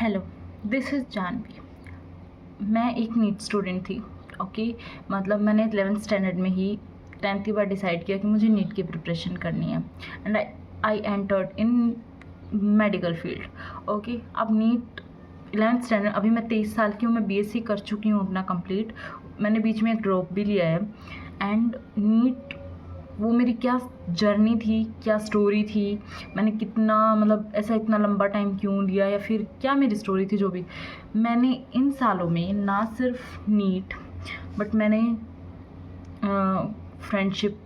Hello, this is Janvi. मैं एक NEET student थी। ओके, मतलब मैंने 11th स्टैंडर्ड में ही 10th के बाद डिसाइड किया कि मुझे नीट की प्रिपरेशन करनी है and I entered in medical field. Okay, अब नीट 11th स्टैंडर्ड, अभी मैं 23 साल की हूँ, मैं बीएससी कर चुकी हूँ अपना कंप्लीट। मैंने बीच में एक ड्रॉप भी लिया है एंड नीट, वो मेरी क्या जर्नी थी, क्या स्टोरी थी, मैंने कितना मतलब ऐसा इतना लंबा टाइम क्यों लिया, या फिर क्या मेरी स्टोरी थी, जो भी मैंने इन सालों में ना सिर्फ नीट बट मैंने फ्रेंडशिप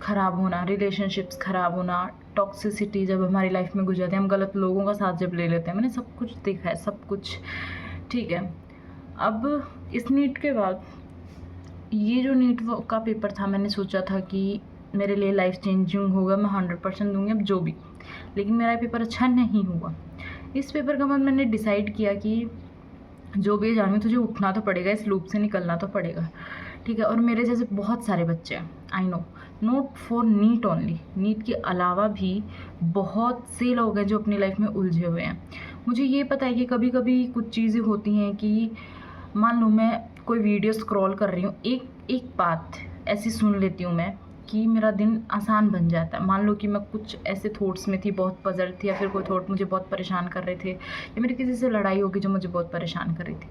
ख़राब होना, रिलेशनशिप्स ख़राब होना, टॉक्सिसिटी जब हमारी लाइफ में गुजरते हैं, हम गलत लोगों का साथ जब ले लेते हैं, मैंने सब कुछ देखा है, सब कुछ। ठीक है, अब इस नीट के बाद ये जो नीट का पेपर था, मैंने सोचा था कि मेरे लिए लाइफ चेंजिंग होगा, मैं 100% दूंगी अब जो भी, लेकिन मेरा पेपर अच्छा नहीं हुआ। इस पेपर के बाद मैंने डिसाइड किया कि जो भी जानवी, तुझे उठना तो पड़ेगा, इस लूप से निकलना तो पड़ेगा। ठीक है, और मेरे जैसे बहुत सारे बच्चे हैं, I know, not for NEET only, NEET के अलावा भी बहुत से लोग हैं जो अपनी लाइफ में उलझे हुए हैं। मुझे ये पता है कि कभी कभी कुछ चीज़ें होती हैं कि मान लो मैं कोई वीडियो स्क्रॉल कर रही हूँ, एक एक बात ऐसी सुन लेती हूँ मैं कि मेरा दिन आसान बन जाता है। मान लो कि मैं कुछ ऐसे थॉट्स में थी, बहुत पजल थी, या फिर कोई थॉट मुझे बहुत परेशान कर रहे थे, या मेरी किसी से लड़ाई होगी जो मुझे बहुत परेशान कर रही थी,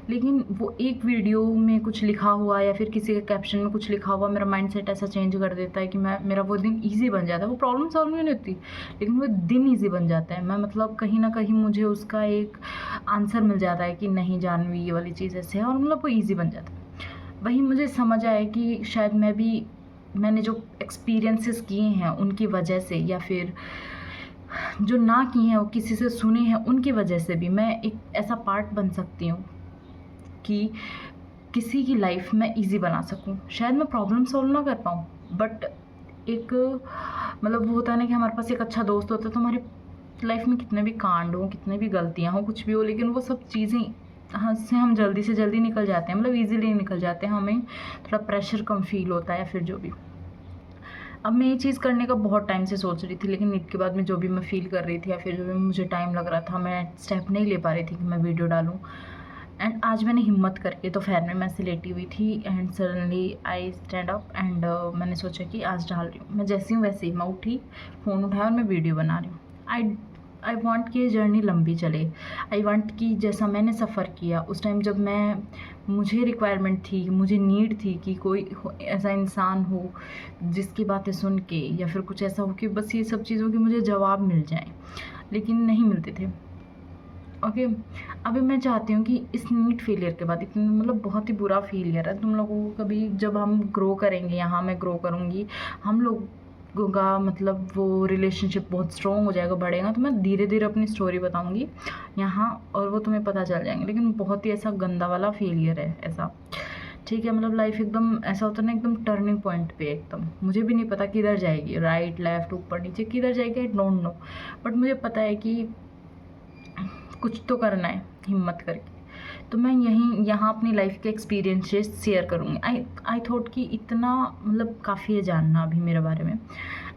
लेकिन वो एक वीडियो में कुछ लिखा हुआ या फिर किसी के कैप्शन में कुछ लिखा हुआ मेरा माइंडसेट ऐसा चेंज कर देता है कि मेरा वो दिन ईजी बन जाता है। वो प्रॉब्लम सॉल्व नहीं होती, लेकिन वो दिन ईजी बन जाता है। मैं मतलब कहीं ना कहीं मुझे उसका एक आंसर मिल जाता है कि नहीं जानवी, ये वाली चीज़ ऐसे है, और मतलब वो ईजी बन जाता है। वही मुझे समझ आया कि शायद मैंने जो एक्सपीरियंसेस किए हैं उनकी वजह से, या फिर जो ना किए हैं वो किसी से सुने हैं उनकी वजह से भी, मैं एक ऐसा पार्ट बन सकती हूँ कि किसी की लाइफ में इजी बना सकूँ। शायद मैं प्रॉब्लम सॉल्व ना कर पाऊँ, बट एक मतलब वो होता है ना कि हमारे पास एक अच्छा दोस्त होता है, तो हमारी लाइफ में कितने भी कांड हो, कितने भी गलतियाँ हो, कुछ भी हो, लेकिन वो सब चीज़ें हाँ से हम जल्दी से जल्दी निकल जाते हैं, मतलब ईजीली निकल जाते हैं। हमें थोड़ा प्रेशर कम फील होता है, या फिर जो भी। अब मैं ये चीज़ करने का बहुत टाइम से सोच रही थी, लेकिन नीट के बाद में जो भी मैं फ़ील कर रही थी, या फिर जो भी मुझे टाइम लग रहा था, मैं स्टेप नहीं ले पा रही थी कि मैं वीडियो डालूँ। एंड आज मैंने हिम्मत करके, तो फैन में मैं ऐसे लेटी हुई थी and suddenly I stand up and मैंने सोचा कि आज डाल रही हूँ। मैं जैसी हूँ वैसे ही मैं उठी, फ़ोन उठाया और मैं वीडियो बना रही हूँ। आई वॉन्ट कि ये जर्नी लंबी चले। आई वॉन्ट कि जैसा मैंने सफ़र किया उस टाइम, जब मुझे रिक्वायरमेंट थी, मुझे नीड थी कि कोई ऐसा इंसान हो जिसकी बातें सुन के, या फिर कुछ ऐसा हो कि बस ये सब चीज़ों के मुझे जवाब मिल जाएं, लेकिन नहीं मिलते थे। ओके, अभी मैं चाहती हूँ कि इस नीट फेलियर के बाद, इतना मतलब बहुत ही बुरा फेलियर है, तुम लोगों को कभी जब हम ग्रो करेंगे, यहाँ मैं ग्रो करूँगी, हम लोगों का मतलब वो रिलेशनशिप बहुत स्ट्रॉन्ग हो जाएगा, बढ़ेगा, तो मैं धीरे धीरे अपनी स्टोरी बताऊँगी यहाँ, और वो तुम्हें पता चल जाएंगे। लेकिन बहुत ही ऐसा गंदा वाला फेलियर है ऐसा। ठीक है, मतलब लाइफ एकदम ऐसा होता है ना, एकदम टर्निंग पॉइंट पे, एकदम मुझे भी नहीं पता किधर जाएगी, राइट लेफ्ट ऊपर नीचे किधर जाएगी, आई डोंट नो, बट मुझे पता है कि कुछ तो करना है हिम्मत करके। तो मैं यहाँ अपनी लाइफ के एक्सपीरियंसेस शेयर करूँगी। आई थॉट कि इतना मतलब काफ़ी है जानना अभी मेरे बारे में,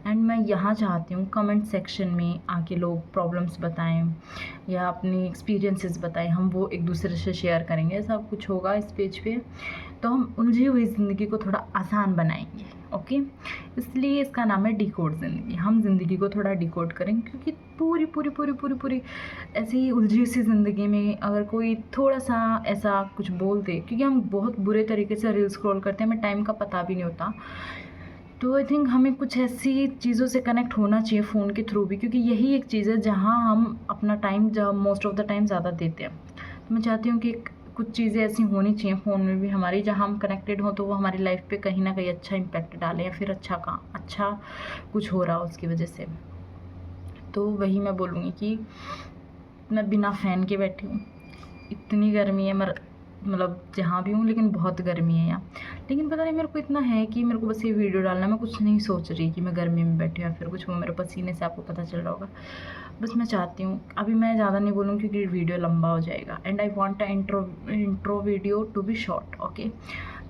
एंड मैं यहाँ चाहती हूँ कमेंट सेक्शन में आके लोग प्रॉब्लम्स बताएं या अपनी एक्सपीरियंसेस बताएं, हम वो एक दूसरे से शेयर करेंगे, ऐसा कुछ होगा इस पेज पे, तो हम उलझी हुई ज़िंदगी को थोड़ा आसान बनाएंगे। ओके, इसलिए इसका नाम है डिकोड ज़िंदगी। हम ज़िंदगी को थोड़ा डिकोड करेंगे, क्योंकि पूरी पूरी पूरी पूरी पूरी ऐसे ही उलझी सी ज़िंदगी में अगर कोई थोड़ा सा ऐसा कुछ बोल दे, क्योंकि हम बहुत बुरे तरीके से रील स्क्रॉल करते हैं, हमें टाइम का पता भी नहीं होता, तो आई थिंक हमें कुछ ऐसी चीज़ों से कनेक्ट होना चाहिए फ़ोन के थ्रू भी, क्योंकि यही एक चीज़ है जहाँ हम अपना टाइम जब मोस्ट ऑफ द टाइम ज़्यादा देते हैं। तो मैं चाहती हूँ कि कुछ चीज़ें ऐसी होनी चाहिए फ़ोन में भी हमारी, जहाँ हम कनेक्टेड हों, तो वो हमारी लाइफ पे कहीं ना कहीं अच्छा इम्पैक्ट डालें, या फिर अच्छा कुछ हो रहा हो उसकी वजह से। तो वही मैं बोलूँगी कि मैं बिना फ़ैन के बैठी हूँ, इतनी गर्मी है, मतलब जहाँ भी हूँ, लेकिन बहुत गर्मी है यहाँ। लेकिन पता नहीं मेरे को इतना है कि मेरे को बस ये वीडियो डालना, मैं कुछ नहीं सोच रही कि मैं गर्मी में बैठी हूँ या फिर कुछ, वो मेरे पसीने से आपको पता चल रहा होगा। बस मैं चाहती हूँ, अभी मैं ज़्यादा नहीं बोलूँगी क्योंकि वीडियो लंबा हो जाएगा, and I want a intro video to be short. Okay,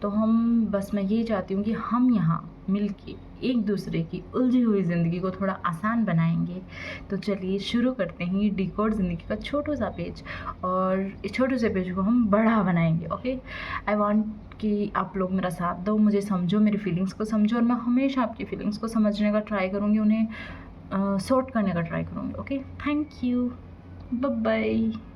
तो मैं यही चाहती हूँ कि हम यहाँ मिल के एक दूसरे की उलझी हुई ज़िंदगी को थोड़ा आसान बनाएंगे। तो चलिए शुरू करते हैं ये डिकोड ज़िंदगी का छोटा सा पेज, और इस छोटे से पेज को हम बड़ा बनाएंगे। ओके, आई वांट कि आप लोग मेरा साथ दो, मुझे समझो, मेरी फीलिंग्स को समझो, और मैं हमेशा आपकी फीलिंग्स को समझने का ट्राई करूँगी, उन्हें सॉर्ट करने का ट्राई करूँगी। Okay, thank you, bye bye.